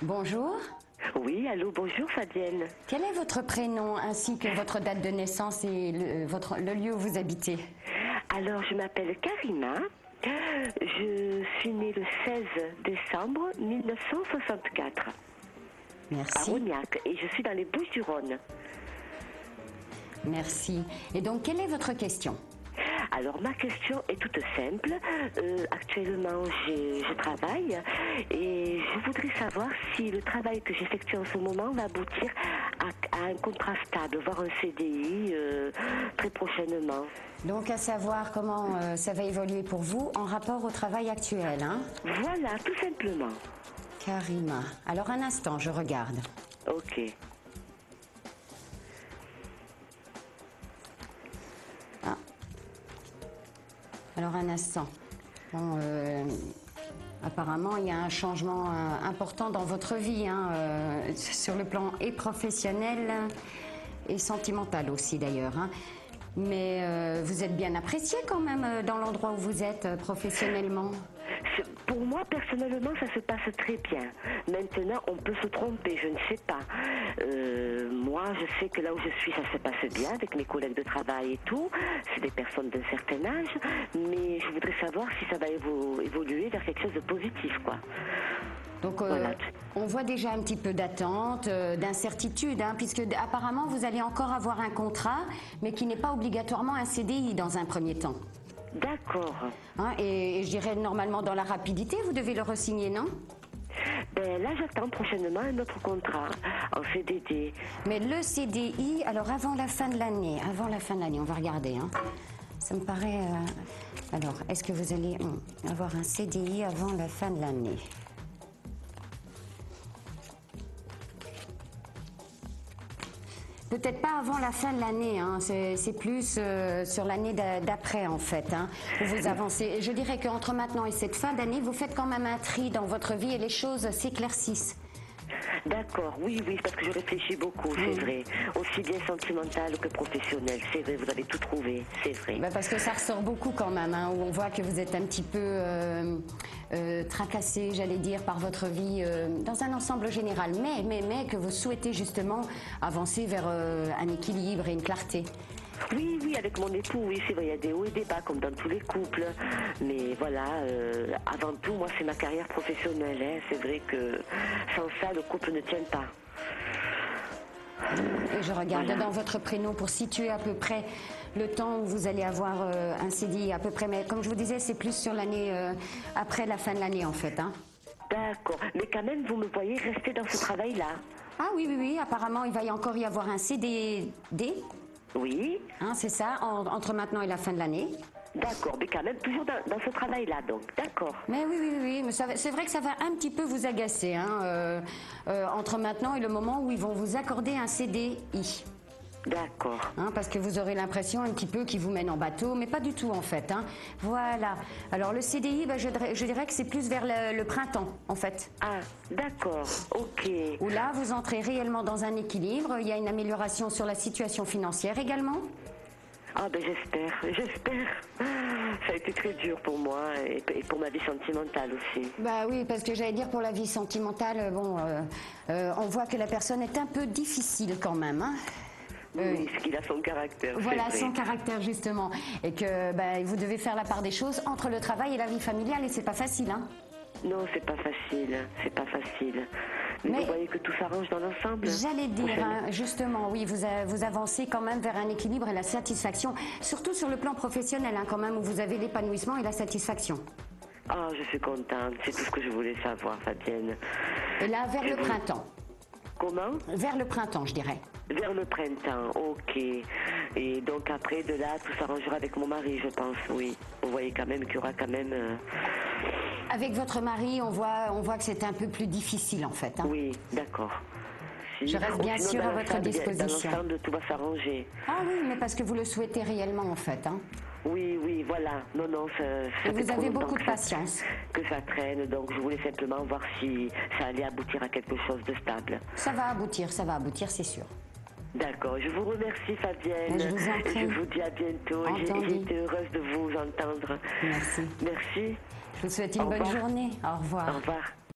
Bonjour. Oui, allô, bonjour Fabienne. Quel est votre prénom ainsi que votre date de naissance et le lieu où vous habitez? Alors, je m'appelle Karima. Je suis née le 16 décembre 1964 à Merci. Rognac et je suis dans les Bouches-du-Rhône. Merci. Et donc, quelle est votre question? Alors, ma question est toute simple. Actuellement, je travaille et je voudrais savoir si le travail que j'effectue en ce moment va aboutir à un contrat stable, voire un CDI très prochainement. Donc, à savoir comment ça va évoluer pour vous en rapport au travail actuel, hein? Voilà, tout simplement. Karima. Alors, un instant, je regarde. Ok. Ah. Alors, un instant. Bon, apparemment, il y a un changement important dans votre vie, hein, sur le plan et professionnel et sentimental aussi d'ailleurs, hein. Mais vous êtes bien apprécié quand même dans l'endroit où vous êtes professionnellement. Pour moi, personnellement, ça se passe très bien. Maintenant, on peut se tromper, je ne sais pas. Moi, je sais que là où je suis, ça se passe bien avec mes collègues de travail et tout. C'est des personnes d'un certain âge. Mais je voudrais savoir si ça va évoluer vers quelque chose de positif, quoi. Donc, Voilà. on voit déjà un petit peu d'attente, d'incertitude, hein, puisque apparemment, vous allez encore avoir un contrat, mais qui n'est pas obligatoirement un CDI dans un premier temps. D'accord. Hein, et je dirais normalement dans la rapidité, vous devez le re-signer, non? Ben là, j'attends prochainement un autre contrat en CDD. Mais le CDI, alors avant la fin de l'année, on va regarder, hein. Ça me paraît... alors, est-ce que vous allez avoir un CDI avant la fin de l'année? Peut-être pas avant la fin de l'année, hein. C'est plus sur l'année d'après en fait, hein, où vous avancez. Je dirais qu'entre maintenant et cette fin d'année, vous faites quand même un tri dans votre vie et les choses s'éclaircissent. D'accord, oui, parce que je réfléchis beaucoup, c'est vrai. Aussi bien sentimental que professionnel, c'est vrai, vous avez tout trouvé, c'est vrai. Ben parce que ça ressort beaucoup quand même, hein, où on voit que vous êtes un petit peu tracassé, j'allais dire, par votre vie dans un ensemble général, mais que vous souhaitez justement avancer vers un équilibre et une clarté. Oui, avec mon époux, oui, c'est vrai, il y a des hauts et des bas comme dans tous les couples. Mais voilà, avant tout, moi, c'est ma carrière professionnelle, hein. C'est vrai que sans ça, le couple ne tient pas. Et je regarde dans votre prénom pour situer à peu près le temps où vous allez avoir un CDI à peu près. Mais comme je vous disais, c'est plus sur l'année après la fin de l'année en fait, hein. D'accord, mais quand même, vous me voyez rester dans ce travail-là. Ah oui, apparemment, il va encore y avoir un CDD. Oui. Hein, c'est ça, entre maintenant et la fin de l'année. D'accord, mais quand même toujours dans ce travail-là, donc, d'accord. Mais oui, mais c'est vrai que ça va un petit peu vous agacer, hein, entre maintenant et le moment où ils vont vous accorder un CDI. D'accord. Hein, parce que vous aurez l'impression un petit peu qu'ils vous mènent en bateau, mais pas du tout en fait, hein. Voilà. Alors le CDI, ben, je dirais que c'est plus vers le printemps en fait. Ah, d'accord, ok. Où là, vous entrez réellement dans un équilibre. Il y a une amélioration sur la situation financière également. Ah ben j'espère. Ça a été très dur pour moi et pour ma vie sentimentale aussi. Bah oui, parce que j'allais dire pour la vie sentimentale, bon, on voit que la personne est un peu difficile quand même, hein. Oui, parce qu'il a son caractère. Voilà, son caractère justement. Et que bah, vous devez faire la part des choses entre le travail et la vie familiale et c'est pas facile, hein. Non, c'est pas facile. Mais vous voyez que tout s'arrange dans l'ensemble. J'allais dire, hein, justement, oui, vous avancez quand même vers un équilibre et la satisfaction, surtout sur le plan professionnel, hein, quand même, où vous avez l'épanouissement et la satisfaction. Ah, je suis contente, c'est tout ce que je voulais savoir, Fabienne. Et là, vers le printemps. Comment? Vers le printemps, je dirais. Vers le printemps, ok. Et donc après, de là, tout s'arrangera avec mon mari, je pense, oui. Vous voyez quand même qu'il y aura quand même... Avec votre mari, on voit que c'est un peu plus difficile, en fait, hein. Oui, d'accord. Si. Je reste bien sûr à votre disposition. Dans l'ensemble, tout va s'arranger. Ah oui, mais parce que vous le souhaitez réellement, en fait, hein. Oui, voilà. Non, ça et vous avez beaucoup de patience. Que ça traîne, donc je voulais simplement voir si ça allait aboutir à quelque chose de stable. Ça va aboutir, c'est sûr. D'accord, je vous remercie Fabienne. Je vous en prie. Je vous dis à bientôt. J'ai été heureuse de vous entendre. Merci. Merci. Je vous souhaite une bonne journée. Au revoir. Au revoir.